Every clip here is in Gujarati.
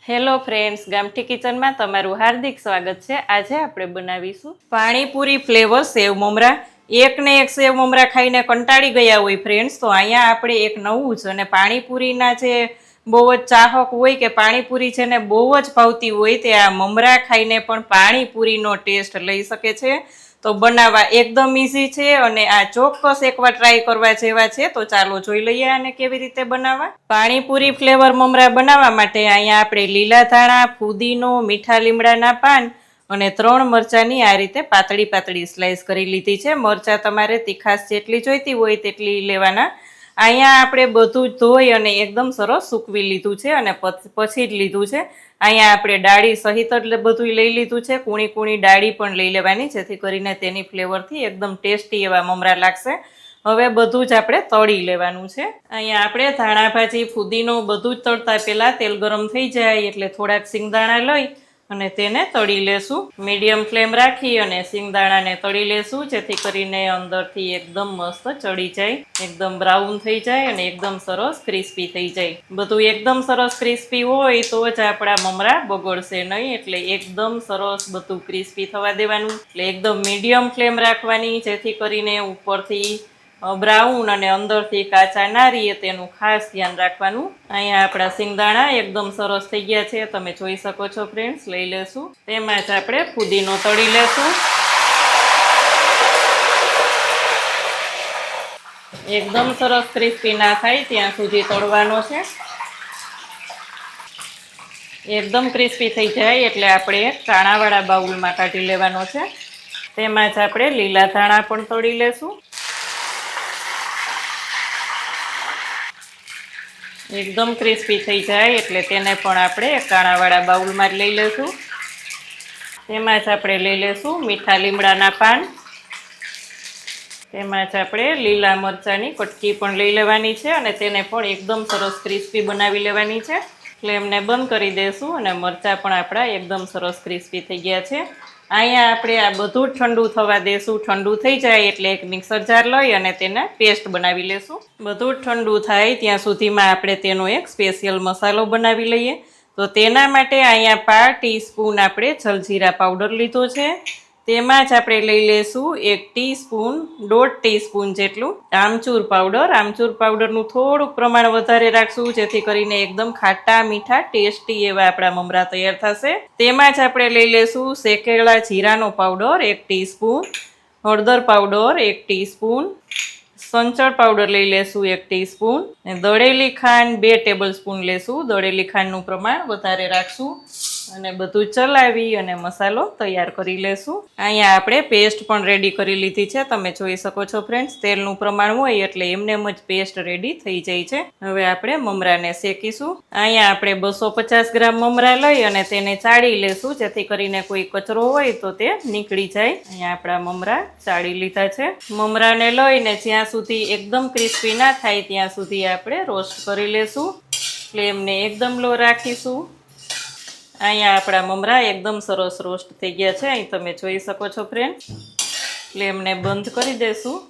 હેલો ફ્રેન્ડ્સ, ગામઠી કિચનમાં તમારું હાર્દિક સ્વાગત છે। આજે આપણે બનાવીશું પાણીપુરી ફ્લેવર સેવ મમરા। એકને એક સેવ મમરા ખાઈને કંટાળી ગયા હોય ફ્રેન્ડ્સ, તો અહીંયા આપણે એક નવું જ અને પાણીપુરીના જે બહુ જ ચાહક હોય કે પાણીપુરી છે ને બહુ જ ભાવતી હોય તે આ મમરા ખાઈને પણ પાણીપુરીનો ટેસ્ટ લઈ શકે છે। તો બનાવવા એકદમ ઇઝી છે અને આ ચોક્કસ એકવાર ટ્રાય કરવા જેવા છે। તો ચાલો જોઈ લઈએ આને કેવી રીતે બનાવવા। પાણીપુરી ફ્લેવર મમરા બનાવવા માટે અહીંયા આપણે લીલા ધાણા, ફુદીનો, મીઠા લીમડાના પાન અને 3 મરચાંની આ રીતે પાતળી પાતળી સ્લાઈસ કરી લીધી છે। મરચાં તમારે તીખાશ જેટલી જોઈતી હોય તેટલી લેવાના। અહીંયા આપણે બધું જ ધોઈ અને એકદમ સરસ સૂકવી લીધું છે અને પછી જ લીધું છે। અહીંયા આપણે ડાળી સહિત જ બધું લઈ લીધું છે। કૂણી કૂણી ડાળી પણ લઈ લેવાની, જેથી કરીને તેની ફ્લેવરથી એકદમ ટેસ્ટી એવા મમરા લાગશે। હવે બધું જ આપણે તળી લેવાનું છે। અહીંયા આપણે ધાણા ભાજી, ફુદીનો બધું જ તળતા પહેલા તેલ ગરમ થઈ જાય એટલે થોડાક સિંગદાણા લઈ અને તેને તળી લેશું। મીડિયમ ફ્લેમ રાખી અને સિંગદાણાને તળી લેશું, જેથી કરીને અંદરથી એકદમ મસ્ત ચડી જાય, એકદમ બ્રાઉન થઈ જાય અને એકદમ સરસ ક્રિસ્પી થઈ જાય। બધું એકદમ સરસ ક્રિસ્પી હોય તો જ આપણા મમરા બગડશે નહીં, એટલે એકદમ સરસ બધું ક્રિસ્પી થવા દેવાનું। એટલે એકદમ મીડિયમ ફ્લેમ રાખવાની, જેથી કરીને ઉપરથી બ્રાઉન અને અંદરથી કાચા ના રહીએ તેનું ખાસ ધ્યાન રાખવાનું। અહીંયા આપણા સિંગદાણા એકદમ સરસ થઈ ગયા છે, તમે જોઈ શકો છો ફ્રેન્ડ્સ। લઈ લેશું, તેમાં જ આપણે ફુદીનો તળી લેશું। એકદમ સરસ ક્રિસ્પી ના થાય ત્યાં સુધી તળવાનો છે। એકદમ ક્રિસ્પી થઈ જાય એટલે આપણે એક કાણાવાળા બાઉલમાં કાઢી લેવાનો છે। તેમાં જ આપણે લીલા ધાણા પણ તળી લેશું। એકદમ ક્રિસ્પી થઈ જાય એટલે તેને પણ આપણે કાણાવાળા બાઉલમાં જ લઈ લેશું। તેમાં જ આપણે લઈ લેશું મીઠા લીમડાના પાન। તેમાં જ આપણે લીલા મરચાંની કટકી પણ લઈ લેવાની છે અને તેને પણ એકદમ સરસ ક્રિસ્પી બનાવી લેવાની છે। ફ્લેમને બંધ કરી દેશું અને મરચાં પણ આપણા એકદમ સરસ ક્રિસ્પી થઈ ગયા છે। અહીંયા આપણે આ બધું ઠંડુ થવા દેશું। ઠંડુ થઈ જાય એટલે એક મિક્સર જાર લઈ અને તેને પેસ્ટ બનાવી લેશું। બધું જ ઠંડુ થાય ત્યાં સુધીમાં આપણે તેનો એક સ્પેશિયલ મસાલો બનાવી લઈએ। તો તેના માટે અહીંયા 1/2 ટીસ્પૂન આપણે જલજીરા પાવડર લીધો છે। તેમાં જ આપણે લઈ લેશું 1 ટીસ્પૂન, 1.5 ટીસ્પૂન જેટલું આમચૂર પાવડર। આમચૂર પાવડરનું થોડુંક પ્રમાણ વધારે રાખશું, જેથી કરીને એકદમ ખાટા મીઠા ટેસ્ટી એવા આપણા મમરા તૈયાર થશે। તેમાં જ આપણે લઈ લેશું શેકેલા જીરાનો પાવડર 1 ટીસ્પૂન, હળદર પાવડર 1 ટીસ્પૂન, સંચળ પાવડર લઈ લેશું 1 ટીસ્પૂન, દળેલી ખાંડ 2 ટેબલસ્પૂન લેશું। દળેલી ખાંડનું પ્રમાણ વધારે રાખશું અને બધું ચલાવી અને મસાલો તૈયાર કરી લેશું। અહીંયા આપણે પેસ્ટ પણ રેડી કરી લીધી છે, તમે જોઈ શકો છો ફ્રેન્ડ્સ। તેલનું પ્રમાણ હોય એટલે એમનેમ જ પેસ્ટ રેડી થઈ જાય છે। હવે આપણે મમરાને શેકીશું। અહીંયા આપણે 250 ગ્રામ મમરા લઈ અને તેને ચાળી લેશું, જેથી કરીને કોઈ કચરો હોય તો તે નીકળી જાય। અહીંયા આપણા મમરા ચાળી લીધા છે। મમરાને લઈને જ્યાં સુધી એકદમ ક્રિસ્પી ના થાય ત્યાં સુધી આપણે રોસ્ટ કરી લેશું। ફ્લેમને એકદમ લો રાખીશું। અહીંયા આપણા મમરા એકદમ સરસ રોસ્ટ થઈ ગયા છે, અહીં તમે જોઈ શકો છો ફ્રેન્ડ। ફ્લેમને બંધ કરી દેશું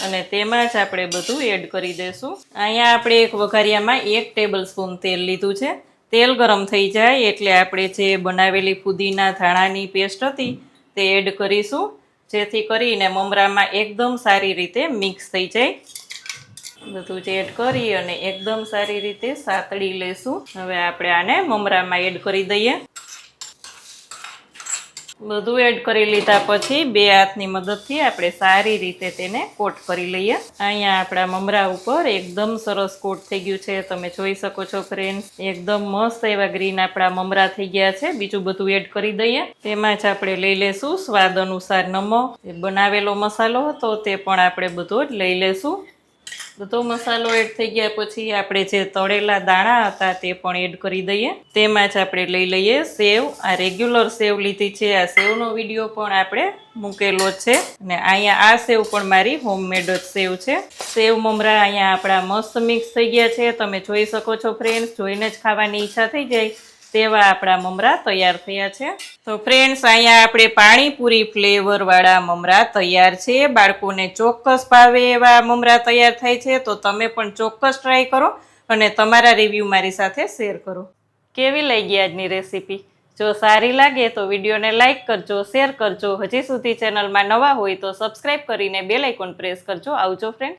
અને તેમાં જ આપણે બધું એડ કરી દેશું। અહીંયા આપણે એક વઘારિયામાં 1 ટેબલસ્પૂન તેલ લીધું છે। તેલ ગરમ થઈ જાય એટલે આપણે જે બનાવેલી ફુદીના ધાણાની પેસ્ટ હતી તે એડ કરીશું, જેથી કરીને મમરામાં એકદમ સારી રીતે મિક્સ થઈ જાય। બધું જ એડ કરી અને એકદમ સારી રીતે સાતળી લેશું। હવે આપણે આને મમરામાં એડ કરી દઈએ। બધું એડ કરી લીધા પછી 2 હાથની મદદથી આપણે સારી રીતે તેને કોટ કરી લઈએ। અહીંયા આપણા મમરા ઉપર એકદમ સરસ કોટ થઈ ગયું છે, તમે જોઈ શકો છો ફ્રેન્ડ્સ। એકદમ મસ્ત એવા ગ્રીન આપણા મમરા થઈ ગયા છે। બીજું બધું એડ કરી દઈએ। તેમાં જ આપણે લઈ લેશું સ્વાદ અનુસાર નમક, બનાવેલો મસાલો હતો તે પણ આપણે બધો જ લઈ લેશું। બધો મસાલો એડ થઈ ગયા પછી આપણે જે તળેલા દાણા હતા તે પણ એડ કરી દઈએ। તેમાં જ આપણે લઈ લઈએ સેવ। આ રેગ્યુલર સેવ લીધી છે। આ સેવનો વિડીયો પણ આપણે મૂકેલો છે અને અહીંયા આ સેવ પણ મારી હોમમેડ જ સેવ છે। સેવ મમરા અહીંયા આપણા મસ્ત મિક્સ થઈ ગયા છે, તમે જોઈ શકો છો ફ્રેન્ડ્સ। જોઈને જ ખાવાની ઈચ્છા થઈ જાય તેવા આપણા મમરા તૈયાર થયા છે। તો ફ્રેન્ડ્સ, અહીંયા આપણે પાણીપુરી ફ્લેવરવાળા મમરા તૈયાર છે। બાળકોને ચોક્કસ ભાવે એવા મમરા તૈયાર થાય છે, તો તમે પણ ચોક્કસ ટ્રાય કરો અને તમારા રિવ્યૂ મારી સાથે શેર કરો। કેવી લાગી આજની રેસીપી? જો સારી લાગે તો વિડીયોને લાઇક કરજો, શેર કરજો. હજી સુધી ચેનલમાં નવા હોય તો સબસ્ક્રાઈબ કરીને બેલ આઇકોન પ્રેસ કરજો. આવજો ફ્રેન્ડ.